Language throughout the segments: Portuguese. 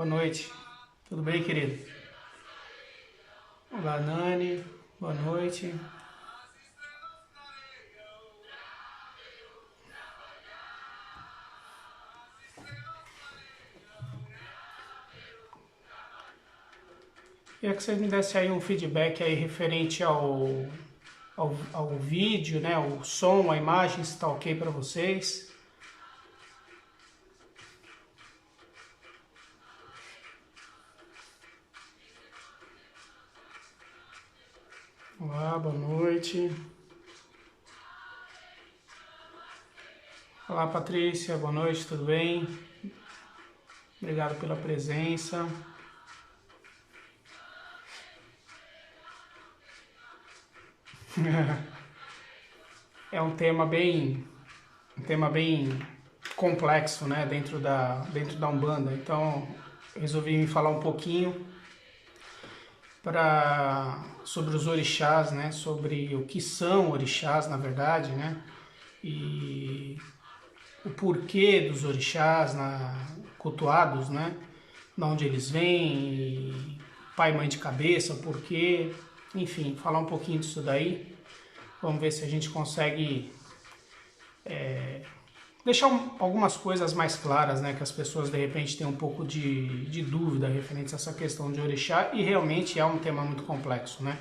Boa noite. Tudo bem, querido? Olá, Nani. Boa noite. Queria que você me desse aí um feedback aí referente ao vídeo, né? O som, a imagem, se está ok para vocês. Olá, boa noite. Olá, Patrícia. Boa noite, tudo bem? Obrigado pela presença. É um tema bem complexo, né, dentro da Umbanda. Então, resolvi me falar um pouquinho sobre os orixás, né, sobre o que são orixás, na verdade, né, e o porquê dos orixás cultuados, né, de onde eles vêm, pai, mãe de cabeça, o porquê, enfim, falar um pouquinho disso daí. Vamos ver se a gente consegue deixar algumas coisas mais claras, né, que as pessoas de repente têm um pouco de dúvida referente a essa questão de orixá, e realmente é um tema muito complexo, né,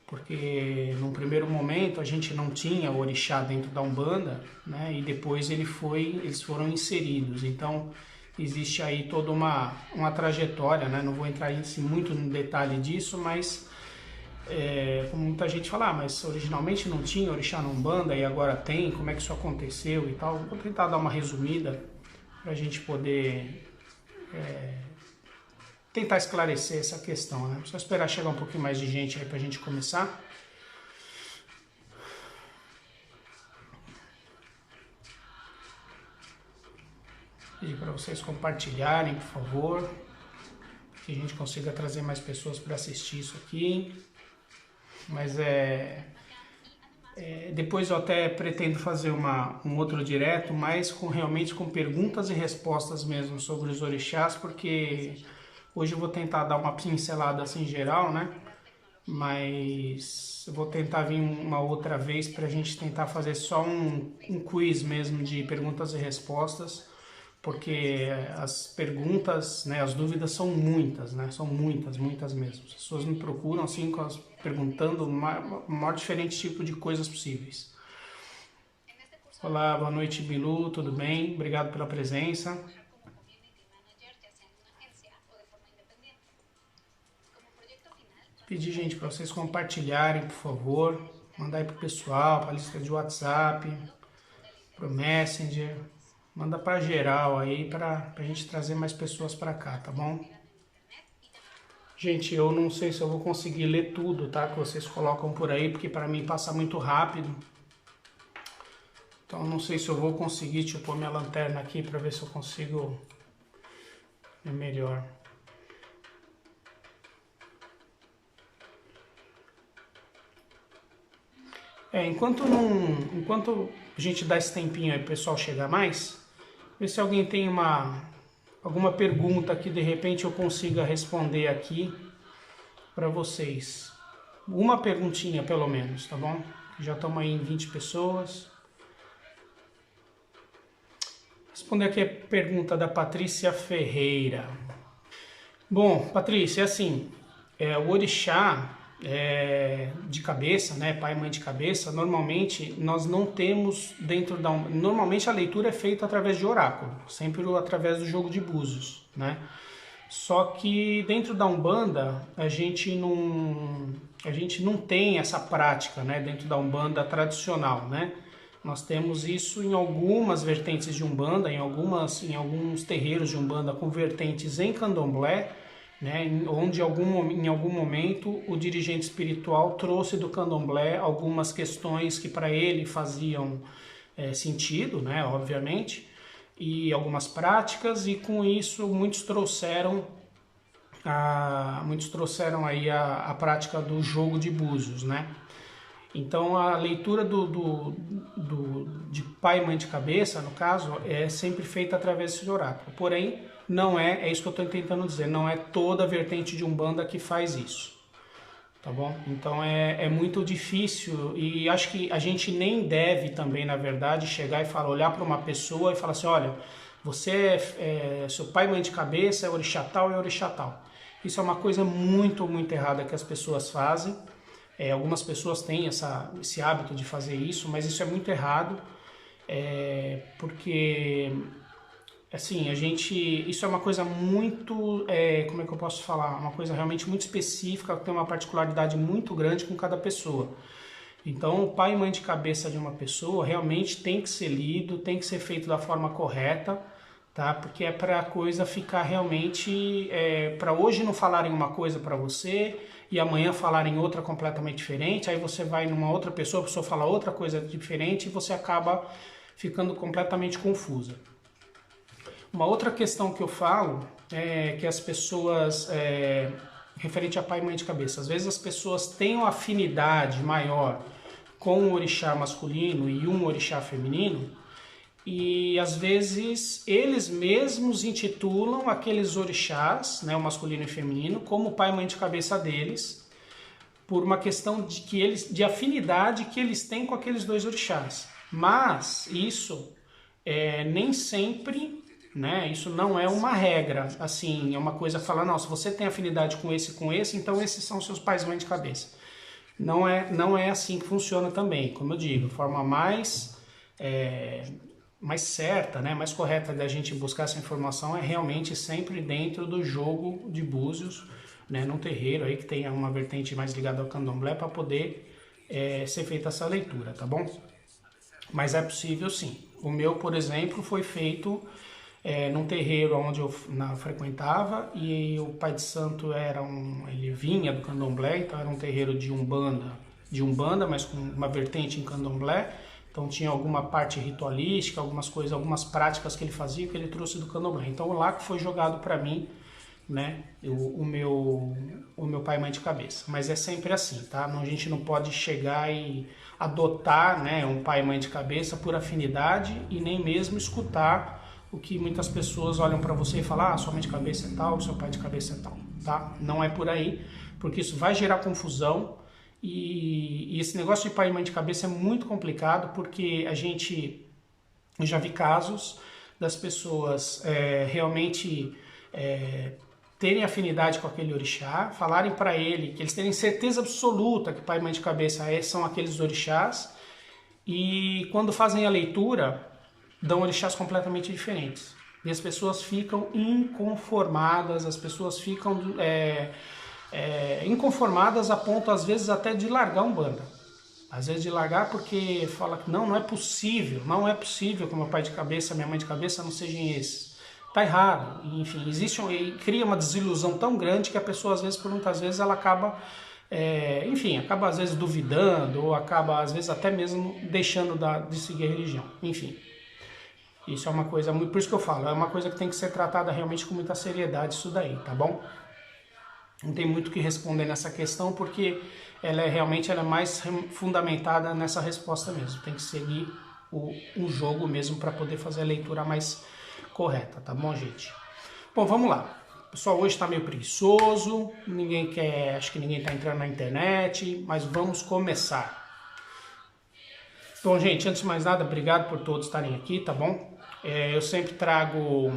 porque num primeiro momento a gente não tinha o orixá dentro da Umbanda, né, e depois eles foram inseridos. Então existe aí toda uma trajetória, né, não vou entrar muito no detalhe disso, mas como muita gente fala, mas originalmente não tinha orixá na Umbanda e agora tem, como é que isso aconteceu e tal. Vou tentar dar uma resumida para a gente poder tentar esclarecer essa questão, né? Só esperar chegar um pouquinho mais de gente aí para a gente começar. Pedir para vocês compartilharem, por favor, que a gente consiga trazer mais pessoas para assistir isso aqui. Mas depois eu até pretendo fazer um outro direto, mas realmente com perguntas e respostas mesmo sobre os orixás, porque hoje eu vou tentar dar uma pincelada assim geral, né? Mas eu vou tentar vir uma outra vez para a gente tentar fazer só um quiz mesmo de perguntas e respostas, porque as perguntas, né, as dúvidas são muitas, né? São muitas, muitas mesmo. As pessoas me procuram assim, perguntando o maior diferente tipo de coisas possíveis. Olá, boa noite, Bilu, tudo bem? Obrigado pela presença. Pedir, gente, para vocês compartilharem, por favor. Mandar aí pro pessoal, para a lista de WhatsApp, pro Messenger. Manda para geral aí, para a gente trazer mais pessoas para cá, tá bom? Gente, eu não sei se eu vou conseguir ler tudo, tá? Que vocês colocam por aí, porque para mim passa muito rápido. Então não sei se eu vou conseguir, deixa eu pôr minha lanterna aqui para ver se eu consigo ver melhor. Enquanto a gente dá esse tempinho aí pro pessoal chegar mais, ver se alguém tem alguma pergunta que de repente eu consiga responder aqui para vocês. Uma perguntinha pelo menos, tá bom? Já estamos aí em 20 pessoas. Responder aqui a pergunta da Patrícia Ferreira. Bom, Patrícia, é assim, o orixá de cabeça, né, pai e mãe de cabeça, normalmente nós não temos normalmente a leitura é feita através de oráculo, sempre através do jogo de búzios, né? Só que dentro da Umbanda a gente não tem essa prática, né, dentro da Umbanda tradicional, né? Nós temos isso em algumas vertentes de Umbanda, em alguns terreiros de Umbanda com vertentes em Candomblé, né, onde em algum momento o dirigente espiritual trouxe do Candomblé algumas questões que para ele faziam sentido, né, obviamente, e algumas práticas, e com isso muitos trouxeram aí a prática do jogo de búzios, né? Então a leitura de pai e mãe de cabeça, no caso, é sempre feita através desse oráculo. Porém, não é isso que eu estou tentando dizer, não é toda a vertente de Umbanda que faz isso. Tá bom? Então é muito difícil e acho que a gente nem deve também, na verdade, chegar e falar, olhar para uma pessoa e falar assim, olha, você seu pai e mãe de cabeça é orixá tal e orixá tal. Isso é uma coisa muito, muito errada que as pessoas fazem. Algumas pessoas têm esse hábito de fazer isso, mas isso é muito errado, porque assim, isso é uma coisa muito, como é que eu posso falar? Uma coisa realmente muito específica, que tem uma particularidade muito grande com cada pessoa. Então, o pai e mãe de cabeça de uma pessoa realmente tem que ser lido, tem que ser feito da forma correta, tá? Porque é para a coisa ficar realmente, para hoje não falarem uma coisa para você e amanhã falarem outra completamente diferente, aí você vai numa outra pessoa, a pessoa fala outra coisa diferente e você acaba ficando completamente confusa. Uma outra questão que eu falo é que as pessoas, referente a pai e mãe de cabeça, às vezes as pessoas têm uma afinidade maior com um orixá masculino e um orixá feminino, e às vezes eles mesmos intitulam aqueles orixás, né, o masculino e o feminino, como pai e mãe de cabeça deles, por uma questão de afinidade que eles têm com aqueles dois orixás. Mas isso nem sempre, né? Isso não é uma regra, assim, é uma coisa que fala, não, se você tem afinidade com esse, então esses são seus pais e mães de cabeça. Não é assim que funciona também, como eu digo, a forma mais certa, né, mais correta da gente buscar essa informação é realmente sempre dentro do jogo de búzios, né, num terreiro aí que tenha uma vertente mais ligada ao candomblé para poder ser feita essa leitura, tá bom? Mas é possível sim. O meu, por exemplo, foi feito num terreiro onde eu frequentava, e o pai de santo ele vinha do candomblé, então era um terreiro de umbanda, mas com uma vertente em candomblé, então tinha alguma parte ritualística, algumas coisas, algumas práticas que ele fazia que ele trouxe do candomblé. Então lá que foi jogado para mim, né, o meu pai e mãe de cabeça. Mas é sempre assim, tá? A gente não pode chegar e adotar, né, um pai e mãe de cabeça por afinidade e nem mesmo escutar o que muitas pessoas olham para você e falam, sua mãe de cabeça é tal, seu pai de cabeça é tal, tá? Não é por aí, porque isso vai gerar confusão e esse negócio de pai e mãe de cabeça é muito complicado, porque eu já vi casos das pessoas realmente terem afinidade com aquele orixá, falarem para ele que eles terem certeza absoluta que pai e mãe de cabeça são aqueles orixás, e quando fazem a leitura dão orixás completamente diferentes. E as pessoas ficam inconformadas, as pessoas ficam inconformadas a ponto, às vezes, até de largar Umbanda. Às vezes de largar porque fala que não é possível que meu pai de cabeça, minha mãe de cabeça não sejam esses. Tá errado. Enfim, cria uma desilusão tão grande que a pessoa, às vezes, por muitas vezes, ela acaba acaba às vezes duvidando, ou acaba às vezes até mesmo deixando de seguir a religião. Enfim. Isso é uma coisa muito, por isso que eu falo, é uma coisa que tem que ser tratada realmente com muita seriedade, isso daí, tá bom? Não tem muito o que responder nessa questão, porque ela é mais fundamentada nessa resposta mesmo. Tem que seguir o jogo mesmo para poder fazer a leitura mais correta, tá bom, gente? Bom, vamos lá. O pessoal hoje está meio preguiçoso, acho que ninguém está entrando na internet, mas vamos começar. Bom, gente, antes de mais nada, obrigado por todos estarem aqui, tá bom? Eu sempre trago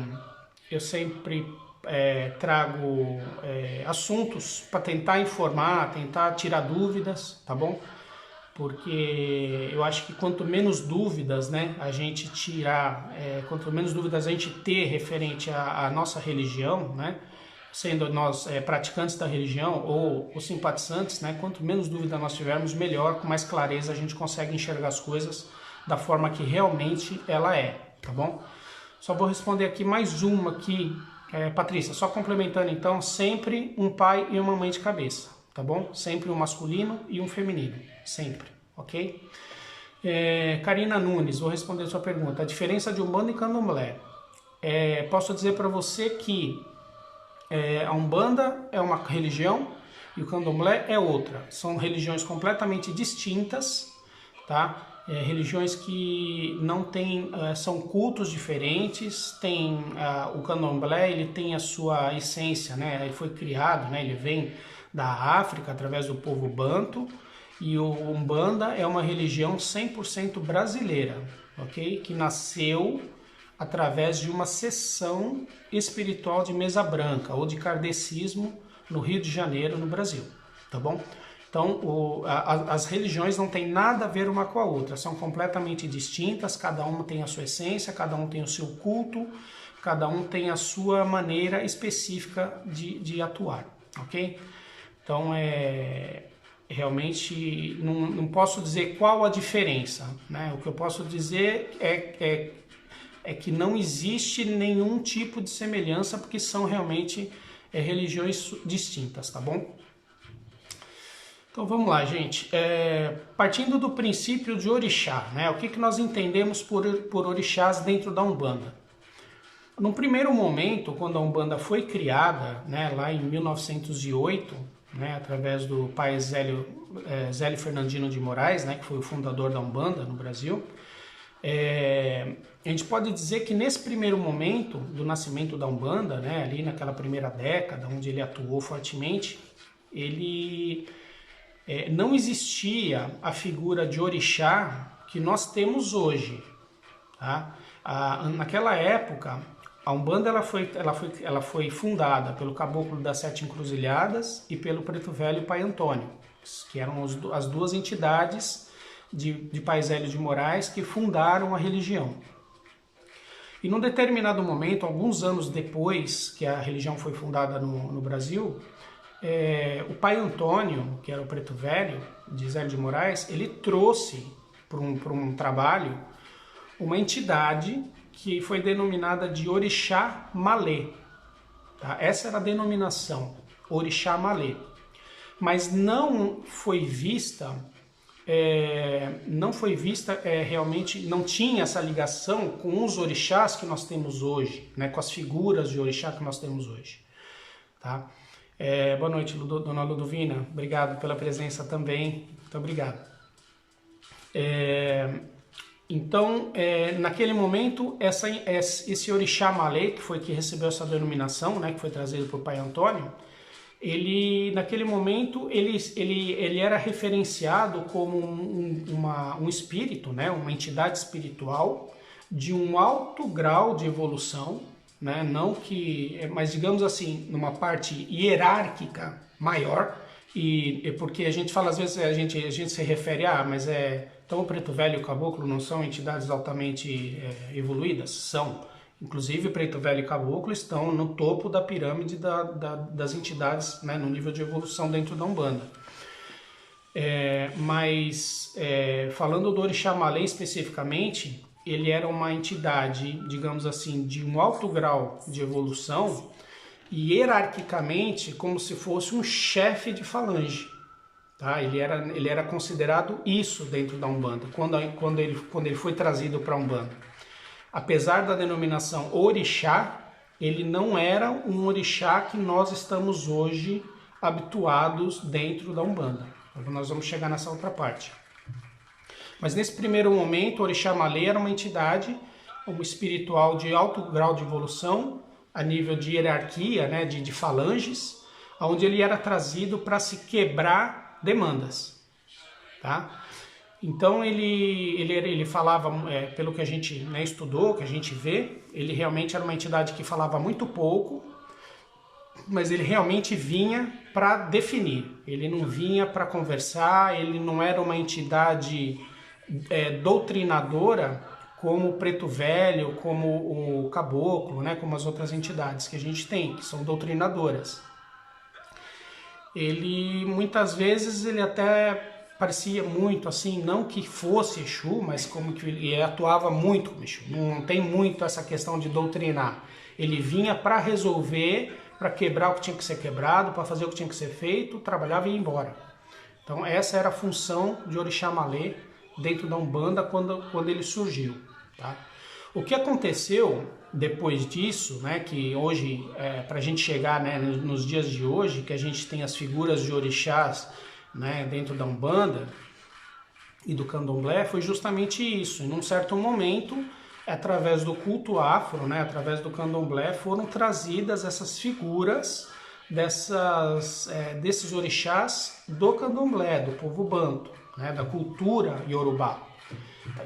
assuntos para tentar informar, tentar tirar dúvidas, tá bom? Porque eu acho que quanto menos dúvidas, né, a gente tirar, quanto menos dúvidas a gente ter referente à nossa religião, né, sendo nós praticantes da religião ou simpatizantes, né, quanto menos dúvida nós tivermos, melhor, com mais clareza a gente consegue enxergar as coisas da forma que realmente ela é, tá bom? Só vou responder aqui mais uma aqui, Patrícia, só complementando então, sempre um pai e uma mãe de cabeça, tá bom? Sempre um masculino e um feminino, sempre, ok? Karina Nunes, vou responder a sua pergunta. A diferença de Umbanda e Candomblé. Posso dizer para você que a Umbanda é uma religião e o candomblé é outra. São religiões completamente distintas, tá? Religiões que não têm, são cultos diferentes. Tem o candomblé, ele tem a sua essência, né? Ele foi criado, né? Ele vem da África através do povo banto, e o Umbanda é uma religião 100% brasileira, ok? Que nasceu através de uma sessão espiritual de mesa branca ou de kardecismo no Rio de Janeiro, no Brasil, tá bom? Então, as religiões não têm nada a ver uma com a outra, são completamente distintas, cada uma tem a sua essência, cada um tem o seu culto, cada um tem a sua maneira específica de atuar, ok? Então, realmente não posso dizer qual a diferença, né? O que eu posso dizer é que não existe nenhum tipo de semelhança, porque são realmente religiões distintas, tá bom? Então vamos lá, gente. Partindo do princípio de orixá, né? O que nós entendemos por orixás dentro da Umbanda? Num primeiro momento, quando a Umbanda foi criada, né, lá em 1908, né, através do pai Zélio Fernandino de Moraes, né, que foi o fundador da Umbanda no Brasil, a gente pode dizer que nesse primeiro momento do nascimento da Umbanda, né, ali naquela primeira década, onde ele atuou fortemente, não existia a figura de orixá que nós temos hoje. Tá? Naquela época, a Umbanda ela foi fundada pelo Caboclo das Sete Encruzilhadas e pelo Preto Velho Pai Antônio, que eram as duas entidades de Pai Zélio de Moraes que fundaram a religião. E num determinado momento, alguns anos depois que a religião foi fundada no Brasil, o Pai Antônio, que era o Preto Velho de Zélio de Moraes, ele trouxe para um trabalho uma entidade que foi denominada de Orixá Malê. Tá? Essa era a denominação, Orixá Malê. Mas não foi vista realmente, não tinha essa ligação com os orixás que nós temos hoje, né, com as figuras de orixá que nós temos hoje. Tá? Boa noite, dona Ludovina, obrigado pela presença também, muito obrigado. Então, naquele momento, esse orixá Malê, que recebeu essa denominação, né, que foi trazido por Pai Antônio, naquele momento, ele era referenciado como um espírito, né, uma entidade espiritual de um alto grau de evolução, né, mas digamos assim, numa parte hierárquica maior, e porque a gente fala, às vezes a gente se refere mas então o Preto Velho e o Caboclo não são entidades altamente evoluídas? São. Inclusive, Preto Velho e Caboclo estão no topo da pirâmide das entidades, né, no nível de evolução dentro da Umbanda. Mas, falando do Orixá Malê especificamente, ele era uma entidade, digamos assim, de um alto grau de evolução e hierarquicamente como se fosse um chefe de falange. Tá? Ele era considerado isso dentro da Umbanda, quando ele foi trazido para a Umbanda. Apesar da denominação orixá, ele não era um orixá que nós estamos hoje habituados dentro da Umbanda. Nós vamos chegar nessa outra parte. Mas nesse primeiro momento, o Orixá Malê era uma entidade, um espiritual de alto grau de evolução, a nível de hierarquia, né, de falanges, onde ele era trazido para se quebrar demandas. Tá? Então ele falava, pelo que a gente, né, estudou, que a gente vê, ele realmente era uma entidade que falava muito pouco, mas ele realmente vinha para definir, ele não vinha para conversar, ele não era uma entidade doutrinadora como o Preto Velho, como o Caboclo, né, como as outras entidades que a gente tem, que são doutrinadoras. Ele, muitas vezes, ele até parecia muito assim, não que fosse Exu, mas como que ele atuava muito como Exu. Não tem muito essa questão de doutrinar. Ele vinha para resolver, para quebrar o que tinha que ser quebrado, para fazer o que tinha que ser feito, trabalhava e ia embora. Então essa era a função de Orixá Malê dentro da Umbanda quando ele surgiu. Tá? O que aconteceu depois disso, né, que hoje, para a gente chegar, né, nos dias de hoje, que a gente tem as figuras de orixás, né, dentro da Umbanda e do Candomblé, foi justamente isso. Em um certo momento, através do culto afro, né, através do Candomblé, foram trazidas essas figuras desses orixás do Candomblé, do povo banto, né, da cultura iorubá,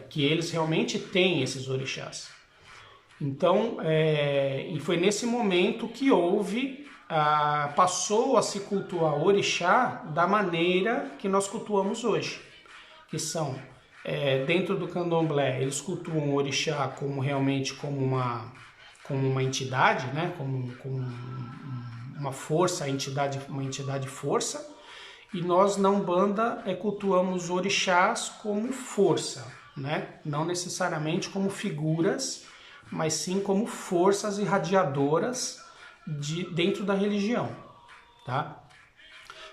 que eles realmente têm esses orixás. Então, e foi nesse momento que passou a se cultuar o orixá da maneira que nós cultuamos hoje, que são, dentro do Candomblé, eles cultuam o orixá realmente como uma entidade, né, como uma força, uma entidade força, e nós na Umbanda cultuamos orixás como força, né, não necessariamente como figuras, mas sim como forças irradiadoras dentro da religião, tá?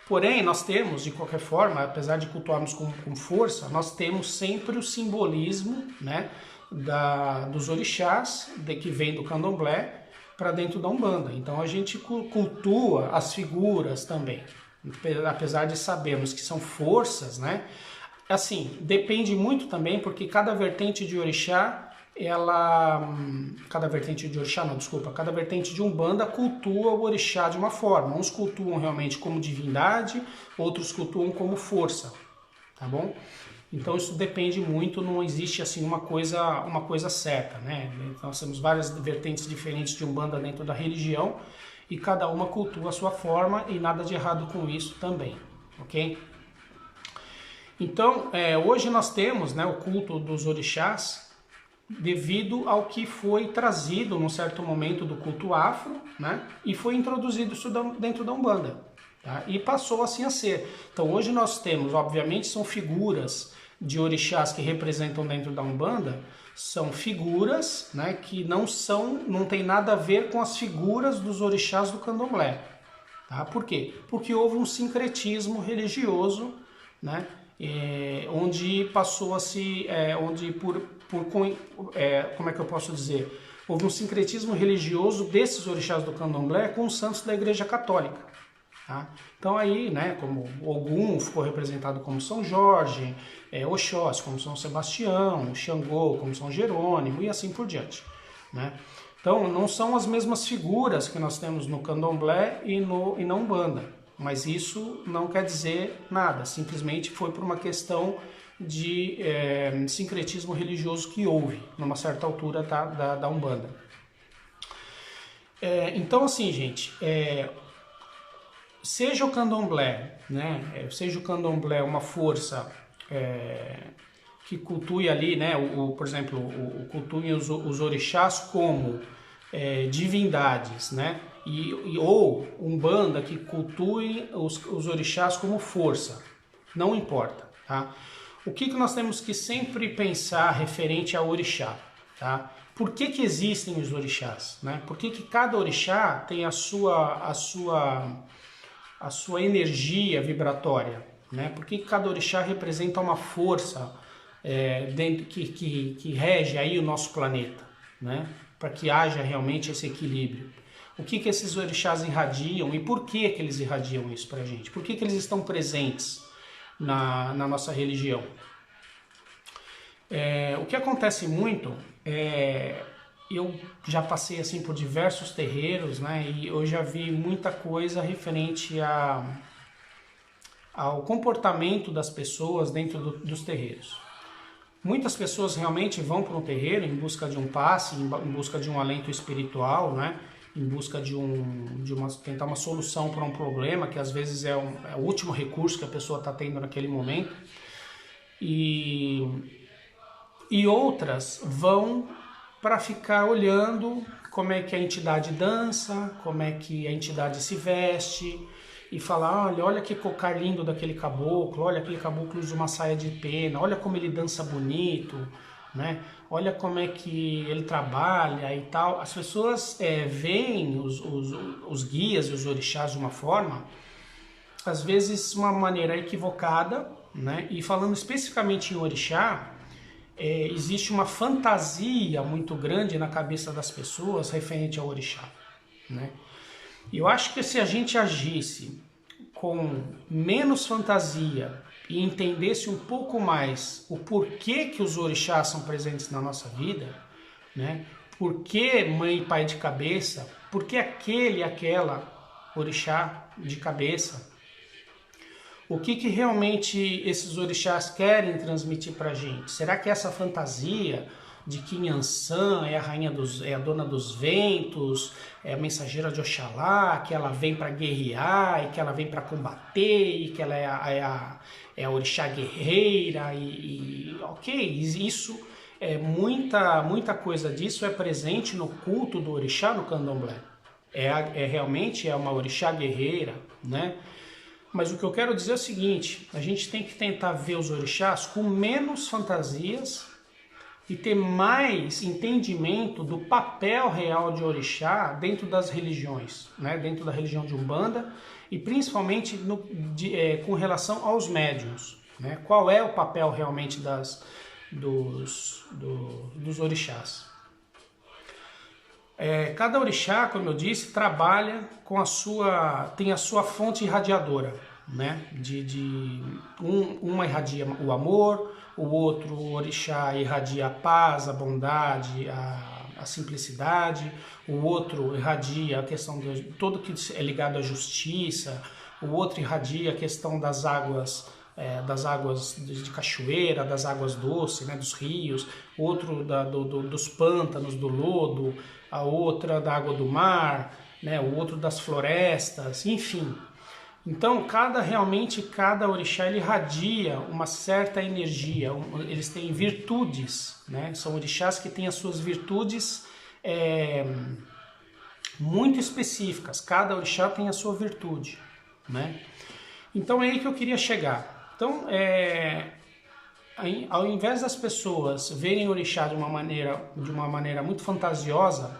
Porém, nós temos, de qualquer forma, apesar de cultuarmos com força, nós temos sempre o simbolismo, né, dos orixás, que vem do Candomblé, para dentro da Umbanda. Então a gente cultua as figuras também, apesar de sabermos que são forças, né? Assim, depende muito também, porque cada vertente de orixá, cada vertente de Umbanda cultua o orixá de uma forma. Uns cultuam realmente como divindade, outros cultuam como força, tá bom? Então isso depende muito, não existe assim uma coisa certa, né? Então nós temos várias vertentes diferentes de Umbanda dentro da religião e cada uma cultua a sua forma e nada de errado com isso também, ok? Então hoje nós temos, né, o culto dos orixás devido ao que foi trazido num certo momento do culto afro, né, e foi introduzido isso dentro da Umbanda, tá? E passou assim a ser. Então hoje nós temos, obviamente, são figuras de orixás que representam dentro da Umbanda, são figuras, né, que não tem nada a ver com as figuras dos orixás do Candomblé, tá? Por quê? Porque houve um sincretismo religioso, né, onde passou a se, como é que eu posso dizer? Houve um sincretismo religioso desses orixás do Candomblé com os santos da Igreja Católica. Tá? Então aí, né, como Ogum ficou representado como São Jorge, Oxóssi como São Sebastião, Xangô como São Jerônimo e assim por diante, né? Então não são as mesmas figuras que nós temos no Candomblé e na Umbanda, mas isso não quer dizer nada, simplesmente foi por uma questão de sincretismo religioso que houve numa certa altura da Umbanda. Então assim, gente, seja o Candomblé, né, seja o Candomblé uma força que cultue ali, né, por exemplo, cultue os orixás como divindades, né, ou Umbanda que cultue os orixás como força, não importa, tá? O que nós temos que sempre pensar referente ao orixá, tá? Por que existem os orixás, né? Por que cada orixá tem a sua energia vibratória, né? Por que cada orixá representa uma força que rege aí o nosso planeta, né? Para que haja realmente esse equilíbrio. O que esses orixás irradiam e por que eles irradiam isso para a gente? Por que eles estão presentes na nossa religião? O que acontece muito eu já passei assim por diversos terreiros, né, e eu já vi muita coisa referente ao comportamento das pessoas dentro dos terreiros. Muitas pessoas realmente vão para um terreiro em busca de um passe, em busca de um alento espiritual, né, em busca de tentar uma solução para um problema que às vezes é o último recurso que a pessoa está tendo naquele momento. E outras vão para ficar olhando como é que a entidade dança, como é que a entidade se veste, e falar, olha que cocar lindo daquele caboclo, olha aquele caboclo usa uma saia de pena, olha como ele dança bonito, né? Olha como é que ele trabalha e tal. As pessoas veem os guias e os orixás de uma forma, às vezes uma maneira equivocada, né? E falando especificamente em orixá, existe uma fantasia muito grande na cabeça das pessoas referente ao orixá, né? E eu acho que se a gente agisse com menos fantasia e entendesse um pouco mais o porquê que os orixás são presentes na nossa vida, né? Por que mãe e pai de cabeça? Por que aquele e aquela orixá de cabeça? O que realmente esses orixás querem transmitir para a gente? Será que essa fantasia de que Nhansan é a rainha é a dona dos ventos, é a mensageira de Oxalá, que ela vem para guerrear e que ela vem para combater e que ela é a orixá guerreira ok, isso muita coisa disso é presente no culto do orixá no candomblé. Realmente uma orixá guerreira, né? Mas o que eu quero dizer é o seguinte, a gente tem que tentar ver os orixás com menos fantasias e ter mais entendimento do papel real de orixá dentro das religiões, né? Dentro da religião de Umbanda e principalmente com relação aos médiuns, né? Qual é o papel realmente dos orixás? Cada orixá, como eu disse, trabalha com tem a sua fonte irradiadora, né? Uma irradia o amor, o outro orixá irradia a paz, a bondade, a simplicidade, o outro irradia a questão de tudo que é ligado à justiça, o outro irradia a questão das águas de cachoeira, das águas doces, né, dos rios, outro dos pântanos, do lodo, a outra da água do mar, né, o outro das florestas, enfim. Então, cada orixá ele irradia uma certa energia, eles têm virtudes, né? São orixás que têm as suas virtudes muito específicas, cada orixá tem a sua virtude, né? Então é aí que eu queria chegar. Então, ao invés das pessoas verem orixá de uma maneira muito fantasiosa,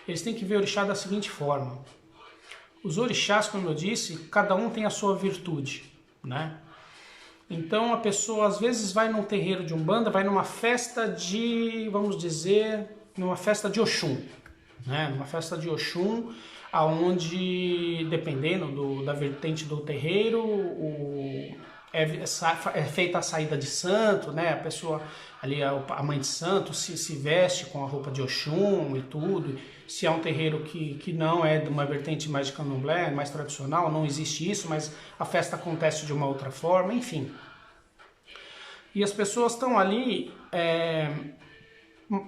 eles têm que ver orixá da seguinte forma. Os orixás, como eu disse, cada um tem a sua virtude, né? Então a pessoa às vezes vai num terreiro de Umbanda, vai numa festa numa festa de Oxum, né? Numa festa de Oxum, aonde, dependendo da vertente do terreiro, é feita a saída de santo, né? A pessoa ali, a mãe de santo, se veste com a roupa de Oxum e tudo. Se é um terreiro que não é de uma vertente mais de candomblé, mais tradicional, não existe isso, mas a festa acontece de uma outra forma, enfim. E as pessoas estão ali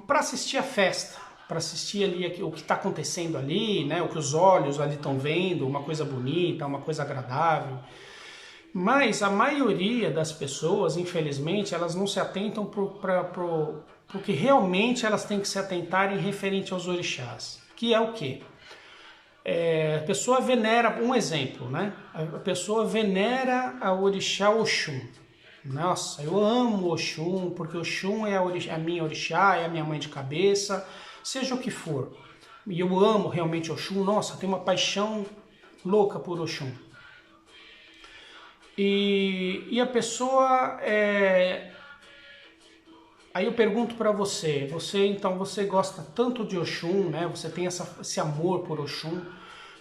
para assistir a festa, para assistir ali o que está acontecendo ali, né? O que os olhos ali estão vendo, uma coisa bonita, uma coisa agradável. Mas a maioria das pessoas, infelizmente, elas não se atentam porque realmente elas têm que se atentarem referente aos orixás. Que é o quê? A pessoa venera, um exemplo, né? A pessoa venera a orixá Oxum. Nossa, eu amo Oxum, porque Oxum é a minha orixá, é a minha mãe de cabeça, seja o que for. E eu amo realmente Oxum, nossa, tenho uma paixão louca por Oxum. E a pessoa... Aí eu pergunto para você gosta tanto de Oxum, né? Você tem esse amor por Oxum,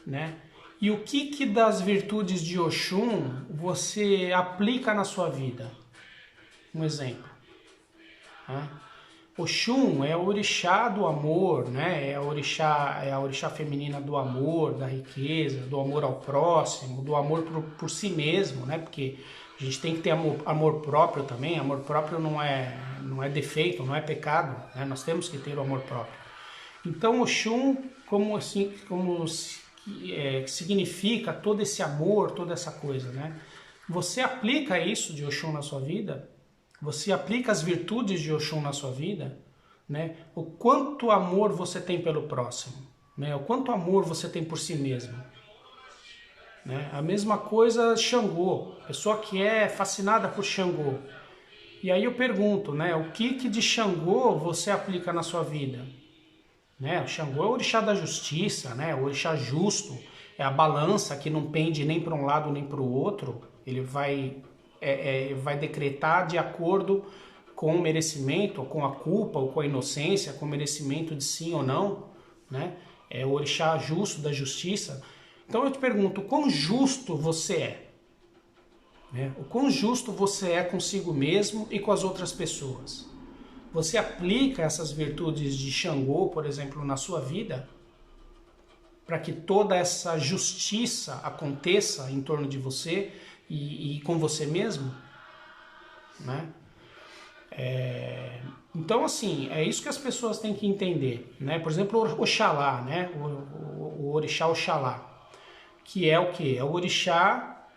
né? E o que das virtudes de Oxum você aplica na sua vida? Um exemplo. Né? Oxum é o orixá do amor, né? É a orixá feminina do amor, da riqueza, do amor ao próximo, do amor por si mesmo, né? Porque a gente tem que ter amor próprio também. Amor próprio não é defeito, não é pecado, né? Nós temos que ter o amor próprio. Então Oxum, significa todo esse amor, toda essa coisa, né? Você aplica isso de Oxum na sua vida? Você aplica as virtudes de Oxum na sua vida, né? O quanto amor você tem pelo próximo, né? O quanto amor você tem por si mesmo, né? A mesma coisa Xangô, pessoa que é fascinada por Xangô. E aí eu pergunto, né? O que de Xangô você aplica na sua vida? Né? O Xangô é o orixá da justiça, né? O orixá justo, é a balança que não pende nem para um lado nem para o outro. Ele vai decretar de acordo com o merecimento, ou com a culpa, ou com a inocência, com o merecimento de sim ou não, né? É o orixá justo da justiça. Então eu te pergunto, o quão justo você é? Né? O quão justo você é consigo mesmo e com as outras pessoas? Você aplica essas virtudes de Xangô, por exemplo, na sua vida, para que toda essa justiça aconteça em torno de você e com você mesmo? Né? Então, assim, é isso que as pessoas têm que entender, né? Por exemplo, o Oxalá, né? O orixá Oxalá, que é o quê? É o orixá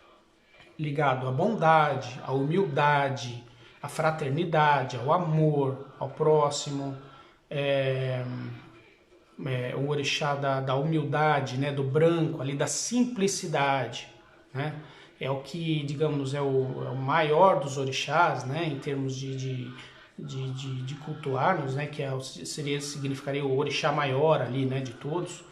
ligado à bondade, à humildade, à fraternidade, ao amor, ao próximo, o orixá da humildade, né? Do branco, ali da simplicidade, né? É o que, digamos, é o maior dos orixás, né? Em termos de cultuar-nos, né? Que significaria o orixá maior ali, né? De todos.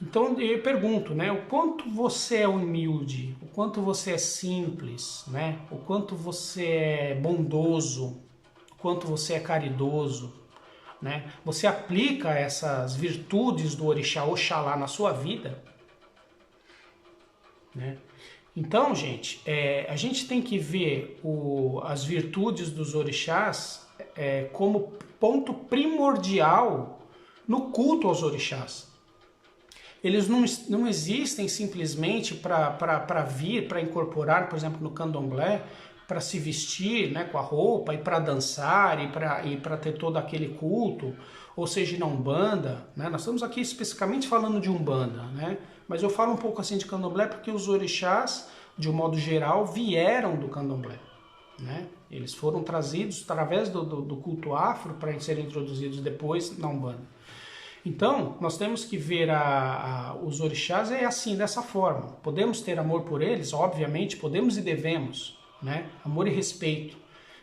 Então eu pergunto, né? O quanto você é humilde, o quanto você é simples, né? O quanto você é bondoso, o quanto você é caridoso, né? Você aplica essas virtudes do orixá Oxalá na sua vida, né? Então, gente, a gente tem que ver as virtudes dos orixás como ponto primordial no culto aos orixás. Eles não existem simplesmente para vir, para incorporar, por exemplo, no candomblé, para se vestir, né, com a roupa, e para dançar, e para ter todo aquele culto, ou seja, na Umbanda, né? Nós estamos aqui especificamente falando de Umbanda, né? Mas eu falo um pouco assim de candomblé porque os orixás, de um modo geral, vieram do candomblé, né? Eles foram trazidos através do culto afro para serem introduzidos depois na Umbanda. Então, nós temos que ver os orixás assim, dessa forma. Podemos ter amor por eles? Obviamente, podemos e devemos, né? Amor e respeito.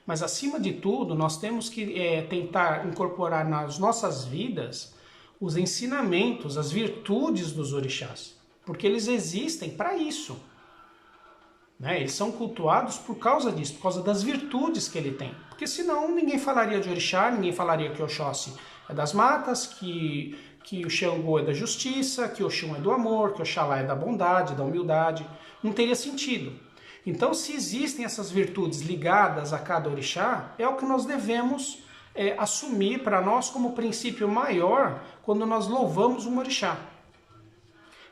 Mas, acima de tudo, nós temos que tentar incorporar nas nossas vidas os ensinamentos, as virtudes dos orixás. Porque eles existem para isso. Né? Eles são cultuados por causa disso, por causa das virtudes que ele tem. Porque senão ninguém falaria de orixá, ninguém falaria que Oxóssi é das matas, que o Xangô é da justiça, que o Oxum é do amor, que o Oxalá é da bondade, da humildade. Não teria sentido. Então, se existem essas virtudes ligadas a cada orixá, é o que nós devemos assumir para nós como princípio maior quando nós louvamos um orixá.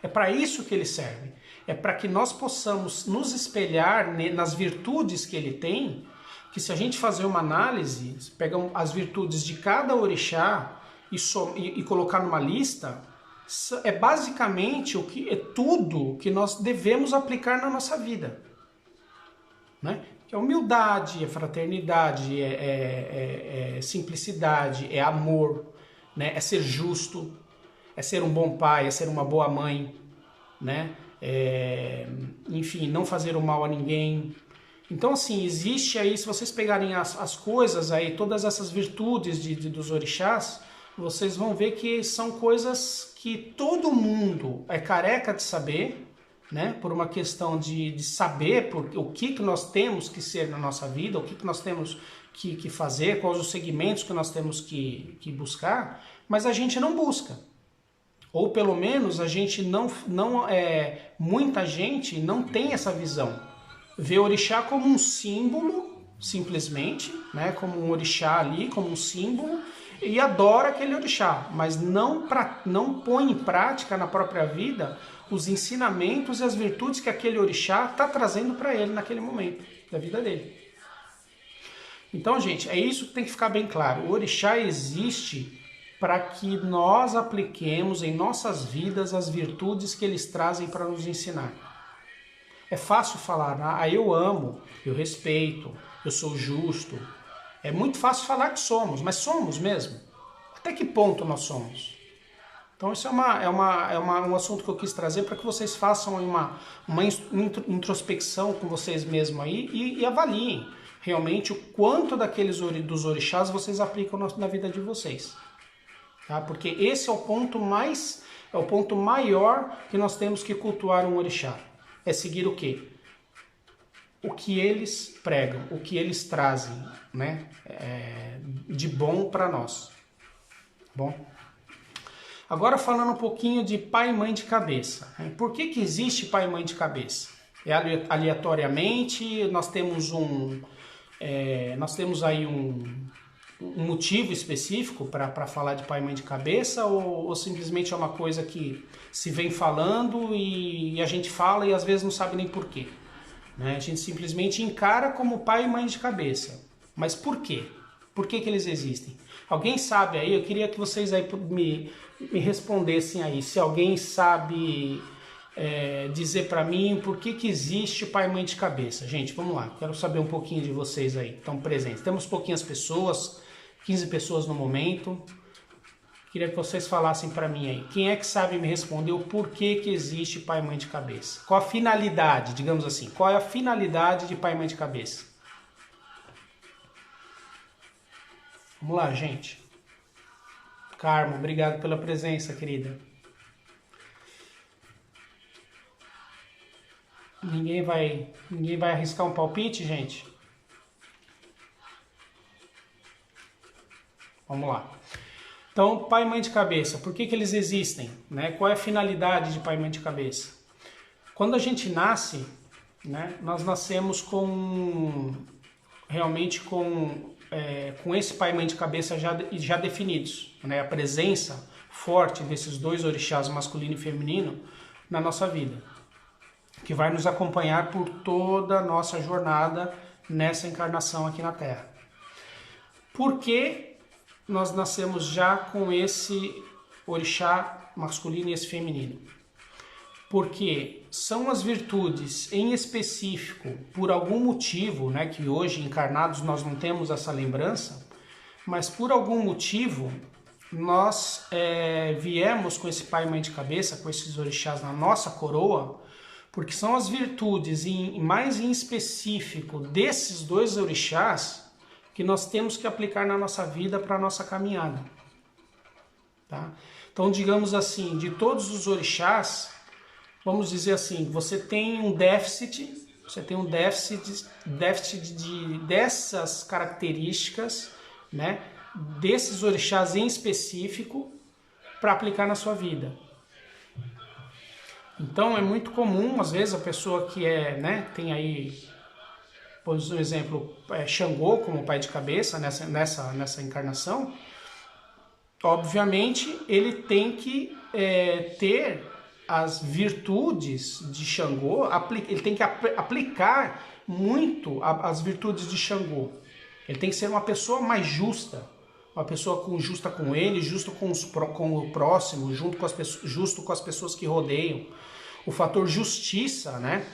É para isso que ele serve. É para que nós possamos nos espelhar nas virtudes que ele tem, que se a gente fazer uma análise, pegar as virtudes de cada orixá e colocar numa lista, é basicamente tudo que nós devemos aplicar na nossa vida. Né? Que é humildade, é fraternidade, é simplicidade, é amor, né? É ser justo, é ser um bom pai, é ser uma boa mãe, né? Enfim, não fazer o mal a ninguém. Então, assim, existe aí, se vocês pegarem as coisas aí, todas essas virtudes dos orixás, vocês vão ver que são coisas que todo mundo é careca de saber, né? Por uma questão de saber o que nós temos que ser na nossa vida, o que nós temos que fazer, quais os segmentos que nós temos que buscar, mas a gente não busca. Ou pelo menos a gente muita gente não tem essa visão. Vê o orixá como um símbolo, simplesmente, né? Como um orixá ali, como um símbolo, e adora aquele orixá, mas não põe em prática na própria vida os ensinamentos e as virtudes que aquele orixá está trazendo para ele naquele momento da vida dele. Então, gente, é isso que tem que ficar bem claro. O orixá existe para que nós apliquemos em nossas vidas as virtudes que eles trazem para nos ensinar. É fácil falar, eu amo, eu respeito, eu sou justo. É muito fácil falar que somos, mas somos mesmo? Até que ponto nós somos? Então isso um assunto que eu quis trazer para que vocês façam uma introspecção com vocês mesmos aí e avaliem realmente o quanto dos orixás vocês aplicam na vida de vocês. Tá? Porque esse é o ponto maior que nós temos que cultuar um orixá. É seguir o quê? o que eles pregam, o que eles trazem, né, de bom para nós. Bom, agora falando um pouquinho de pai e mãe de cabeça. Por que existe pai e mãe de cabeça? Aleatoriamente, nós temos aí um motivo específico para falar de pai e mãe de cabeça, ou simplesmente é uma coisa que se vem falando e a gente fala e às vezes não sabe nem porquê, né? A gente simplesmente encara como pai e mãe de cabeça. Mas por quê? Por que eles existem? Alguém sabe aí? Eu queria que vocês aí me respondessem aí. Se alguém sabe dizer para mim por que existe pai e mãe de cabeça. Gente, vamos lá. Quero saber um pouquinho de vocês aí. Estão presentes. Temos pouquinhas pessoas, 15 pessoas no momento. Queria que vocês falassem para mim aí. Quem é que sabe me responder o porquê que existe pai e mãe de cabeça? Qual a finalidade, digamos assim? Qual é a finalidade de pai e mãe de cabeça? Vamos lá, gente. Carmo, obrigado pela presença, querida. Ninguém vai arriscar um palpite, gente? Vamos lá. Então, pai e mãe de cabeça, por que eles existem? Né? Qual é a finalidade de pai e mãe de cabeça? Quando a gente nasce, né, nós nascemos realmente com esse pai e mãe de cabeça já definidos, né? A presença forte desses dois orixás, masculino e feminino, na nossa vida, que vai nos acompanhar por toda a nossa jornada nessa encarnação aqui na Terra. Por que nós nascemos já com esse orixá masculino e esse feminino? Porque são as virtudes em específico, por algum motivo, né, que hoje encarnados nós não temos essa lembrança, mas por algum motivo nós viemos com esse pai e mãe de cabeça, com esses orixás na nossa coroa, porque são as virtudes mais em específico desses dois orixás que nós temos que aplicar na nossa vida para a nossa caminhada. Tá? Então, digamos assim, de todos os orixás, vamos dizer assim, você tem um déficit dessas características, né, desses orixás em específico para aplicar na sua vida. Então é muito comum, às vezes, a pessoa que tem aí, por exemplo, Xangô como pai de cabeça nessa encarnação, obviamente ele tem que ter as virtudes de Xangô, ele tem que aplicar muito as virtudes de Xangô. Ele tem que ser uma pessoa mais justa, uma pessoa justa com ele, justo com o próximo, justo com as pessoas que rodeiam. O fator justiça, né,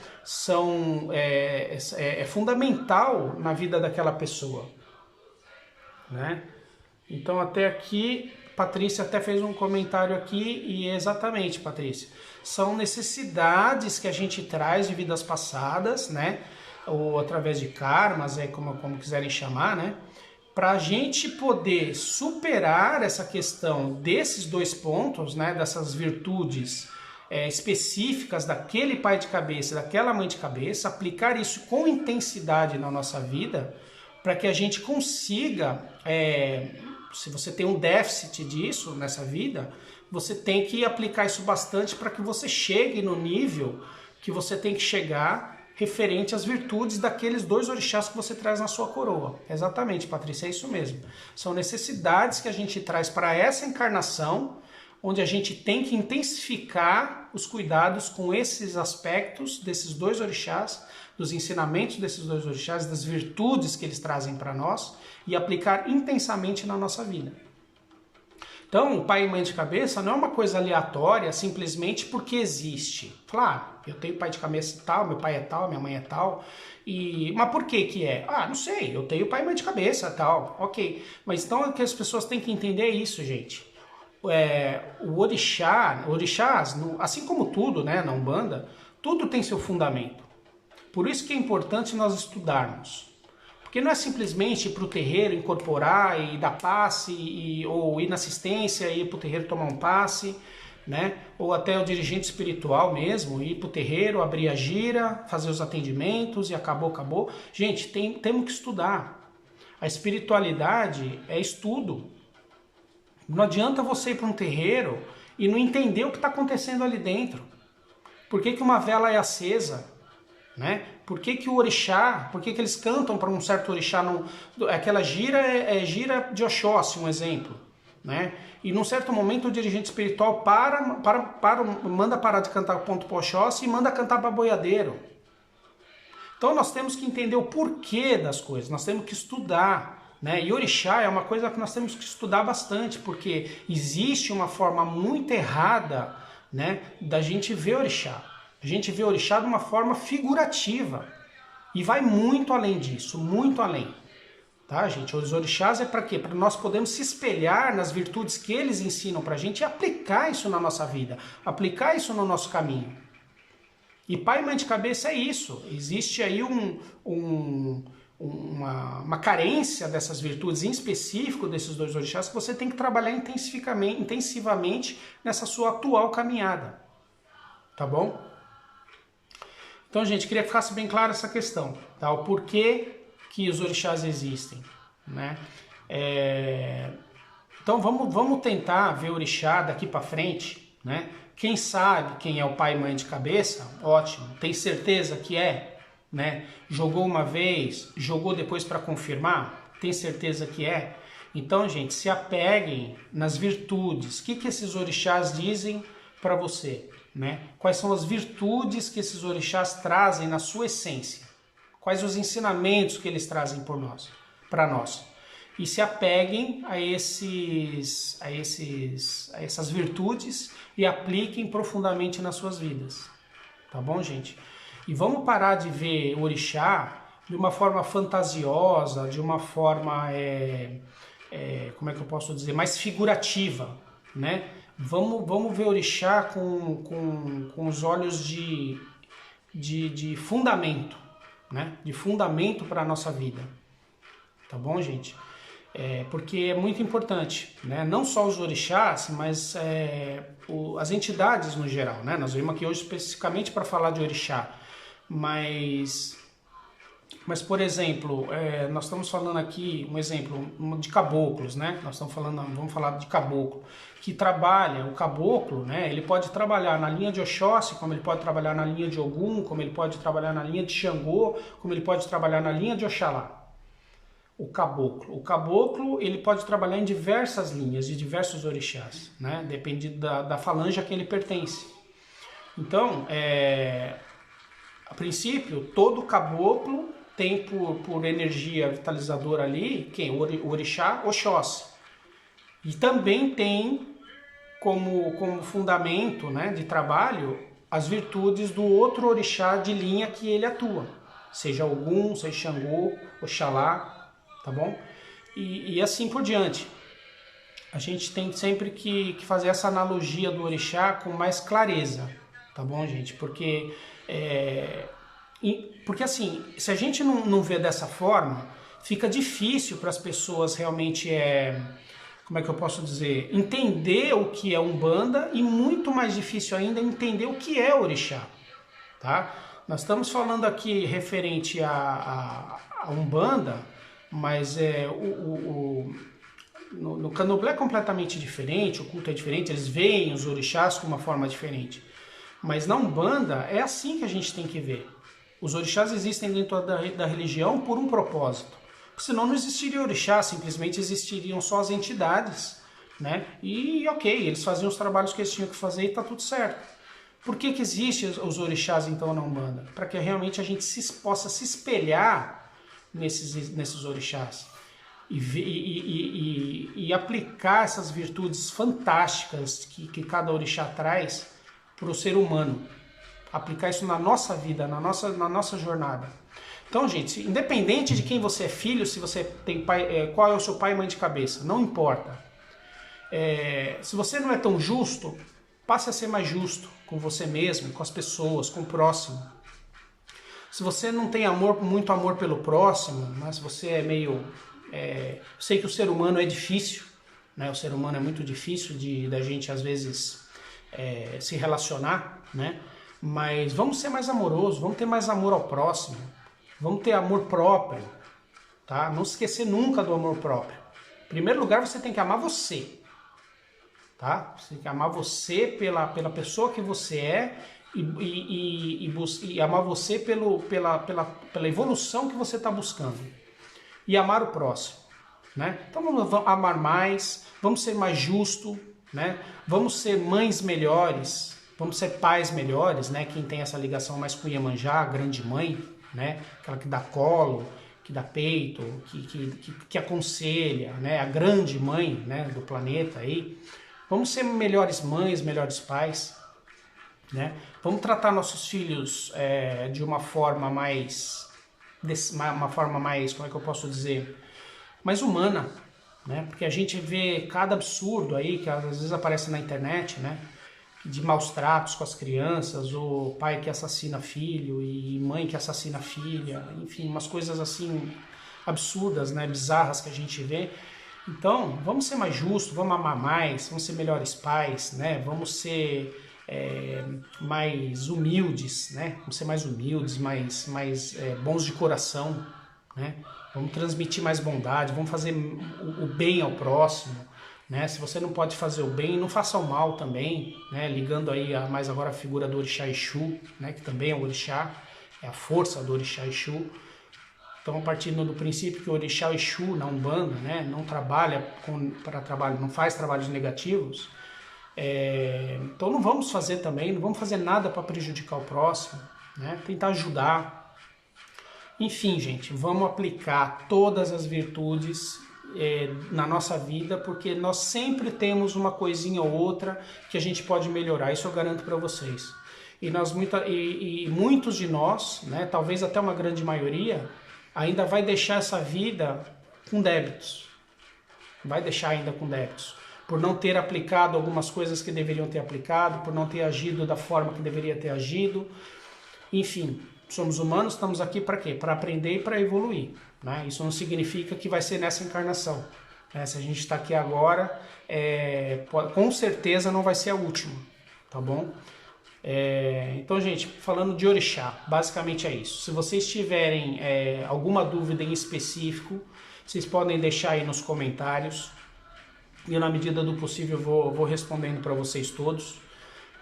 é fundamental na vida daquela pessoa, né? Então até aqui, Patrícia até fez um comentário aqui, e exatamente, Patrícia, são necessidades que a gente traz de vidas passadas, né, ou através de karmas, como quiserem chamar, né, para a gente poder superar essa questão desses dois pontos, né, dessas virtudes específicas daquele pai de cabeça, daquela mãe de cabeça, aplicar isso com intensidade na nossa vida, para que a gente consiga, se você tem um déficit disso nessa vida, você tem que aplicar isso bastante para que você chegue no nível que você tem que chegar referente às virtudes daqueles dois orixás que você traz na sua coroa. Exatamente, Patrícia, é isso mesmo. São necessidades que a gente traz para essa encarnação, onde a gente tem que intensificar os cuidados com esses aspectos desses dois orixás, dos ensinamentos desses dois orixás, das virtudes que eles trazem para nós, e aplicar intensamente na nossa vida. Então, o pai e mãe de cabeça não é uma coisa aleatória, simplesmente porque existe. Claro, eu tenho pai de cabeça tal, meu pai é tal, minha mãe é tal, mas por que é? Ah, não sei, eu tenho pai e mãe de cabeça tal, ok. Mas então o que as pessoas têm que entender é isso, gente. O orixás, assim como tudo, né, na Umbanda, tudo tem seu fundamento. Por isso que é importante nós estudarmos. Porque não é simplesmente ir para o terreiro, incorporar e dar passe, ou ir na assistência e ir para o terreiro tomar um passe. né? Ou até o dirigente espiritual mesmo, ir para o terreiro, abrir a gira, fazer os atendimentos e acabou. Gente, temos que estudar. A espiritualidade é estudo. Não adianta você ir para um terreiro e não entender o que está acontecendo ali dentro. Por que uma vela é acesa? Né? Por que o orixá, por que eles cantam para um certo orixá? Aquela gira é gira de Oxóssi, um exemplo. Né? E num certo momento o dirigente espiritual manda parar de cantar ponto para Oxóssi e manda cantar para boiadeiro. Então nós temos que entender o porquê das coisas, nós temos que estudar. Né? E orixá é uma coisa que nós temos que estudar bastante, porque existe uma forma muito errada, né, da gente ver orixá. A gente vê orixá de uma forma figurativa e vai muito além disso, muito além. Tá, gente? Os orixás é para quê? Para nós podermos se espelhar nas virtudes que eles ensinam para a gente e aplicar isso na nossa vida, aplicar isso no nosso caminho. E pai e mãe de cabeça é isso. Existe aí uma carência dessas virtudes, em específico desses dois orixás, que você tem que trabalhar intensivamente nessa sua atual caminhada. Tá bom? Então, gente, queria que ficasse bem clara essa questão, tá? O porquê que os orixás existem, né? Então, vamos tentar ver orixá daqui para frente, né? Quem sabe quem é o pai e mãe de cabeça, ótimo. Tem certeza que é, né? Jogou uma vez, jogou depois para confirmar, tem certeza que é? Então, gente, se apeguem nas virtudes. O que esses orixás dizem para você? Né? Quais são as virtudes que esses orixás trazem na sua essência? Quais os ensinamentos que eles trazem para nós? E se apeguem a essas virtudes e apliquem profundamente nas suas vidas. Tá bom, gente? E vamos parar de ver o orixá de uma forma fantasiosa, de uma forma, como é que eu posso dizer, mais figurativa, né? Vamos ver orixá com os olhos de fundamento, né? De fundamento para a nossa vida. Tá bom, gente? Porque é muito importante, né? Não só os orixás, mas as entidades no geral, né? Nós vimos aqui hoje especificamente para falar de orixá, mas por exemplo, nós estamos falando aqui, um exemplo de caboclos, né? Vamos falar de caboclo, que trabalha, o caboclo, né? Ele pode trabalhar na linha de Oxóssi, como ele pode trabalhar na linha de Ogum, como ele pode trabalhar na linha de Xangô, como ele pode trabalhar na linha de Oxalá. O caboclo, ele pode trabalhar em diversas linhas, de diversos orixás, né? Depende da falange a que ele pertence. Então, a princípio, todo caboclo tem por energia vitalizadora ali, quem? O orixá Oxóssi. E também tem como fundamento, né, de trabalho as virtudes do outro orixá de linha que ele atua. Seja Ogum, seja Xangô, Oxalá, tá bom? E assim por diante. A gente tem sempre que fazer essa analogia do orixá com mais clareza, tá bom, gente? Porque assim, se a gente não vê dessa forma, fica difícil para as pessoas realmente, como é que eu posso dizer, entender o que é Umbanda e muito mais difícil ainda entender o que é orixá, tá? Nós estamos falando aqui referente a Umbanda, mas no Candomblé é completamente diferente, o culto é diferente, eles veem os orixás com uma forma diferente. Mas na Umbanda é assim que a gente tem que ver. Os orixás existem dentro da religião por um propósito. Senão não existiria orixá, simplesmente existiriam só as entidades, né? E ok, eles faziam os trabalhos que eles tinham que fazer e está tudo certo. Por que existem os orixás então na Umbanda? Para que realmente a gente possa se espelhar nesses orixás e aplicar essas virtudes fantásticas que cada orixá traz para o ser humano. Aplicar isso na nossa vida, na nossa jornada. Então, gente, independente de quem você é filho, se você tem pai, qual é o seu pai e mãe de cabeça, não importa. Se você não é tão justo, passe a ser mais justo com você mesmo, com as pessoas, com o próximo. Se você não tem muito amor pelo próximo, mas você é meio... sei que o ser humano é difícil, né? O ser humano é muito difícil da gente, às vezes, se relacionar, né? Mas vamos ser mais amorosos, vamos ter mais amor ao próximo, vamos ter amor próprio, tá? Não se esquecer nunca do amor próprio. Em primeiro lugar, você tem que amar você, tá? Você tem que amar você pela pessoa que você é e amar você pela evolução que você está buscando. E amar o próximo, né? Então vamos amar mais, vamos ser mais justos, né? Vamos ser mães melhores, vamos ser pais melhores, né? Quem tem essa ligação mais com Iemanjá, a grande mãe, né? Aquela que dá colo, que dá peito, que aconselha, né? A grande mãe, né, do planeta aí. Vamos ser melhores mães, melhores pais, né? Vamos tratar nossos filhos de uma forma mais, como é que eu posso dizer, mais humana, né? Porque a gente vê cada absurdo aí que às vezes aparece na internet, né? De maus tratos com as crianças, o pai que assassina filho e mãe que assassina filha, enfim, umas coisas assim absurdas, né? Bizarras que a gente vê. Então, vamos ser mais justos, vamos amar mais, vamos ser melhores pais, né? Vamos ser mais humildes, né? Vamos ser mais humildes, mais bons de coração, né? Vamos transmitir mais bondade, vamos fazer o bem ao próximo, né? Se você não pode fazer o bem, não faça o mal também, né? Ligando aí mais agora a figura do Orixá Exu, né? Que também é o Orixá, é a força do Orixá Exu. Então, partindo do princípio que o Orixá Exu na Umbanda, né, não trabalha não faz trabalhos negativos, então não vamos fazer também, não vamos fazer nada para prejudicar o próximo, né, tentar ajudar. Enfim, gente, vamos aplicar todas as virtudes na nossa vida, porque nós sempre temos uma coisinha ou outra que a gente pode melhorar, isso eu garanto para vocês. E muitos de nós, né, talvez até uma grande maioria, ainda vai deixar essa vida com débitos. Vai deixar ainda com débitos. Por não ter aplicado algumas coisas que deveriam ter aplicado, por não ter agido da forma que deveria ter agido. Enfim, somos humanos, estamos aqui para quê? Para aprender e para evoluir, né? Isso não significa que vai ser nessa encarnação, né? Se a gente está aqui agora, com certeza não vai ser a última, tá bom? Então, gente, falando de Orixá, basicamente é isso. Se vocês tiverem alguma dúvida em específico, vocês podem deixar aí nos comentários e na medida do possível eu vou respondendo para vocês todos,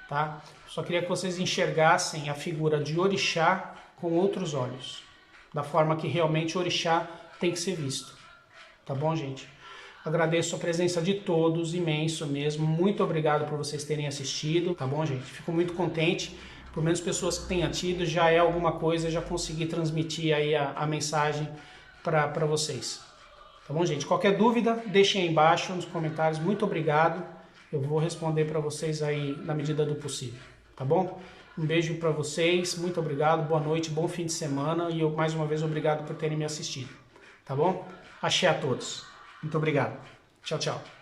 tá? Só queria que vocês enxergassem a figura de Orixá com outros olhos, da forma que realmente Orixá tem que ser visto, tá bom, gente? Agradeço a presença de todos, imenso mesmo. Muito obrigado por vocês terem assistido, tá bom, gente? Fico muito contente. Por menos pessoas que tenham tido, já é alguma coisa, já consegui transmitir aí a mensagem para vocês. Tá bom, gente? Qualquer dúvida, deixem aí embaixo nos comentários. Muito obrigado. Eu vou responder para vocês aí na medida do possível, tá bom? Um beijo para vocês, muito obrigado, boa noite, bom fim de semana e mais uma vez obrigado por terem me assistido, tá bom? Axé a todos. Muito obrigado. Tchau, tchau.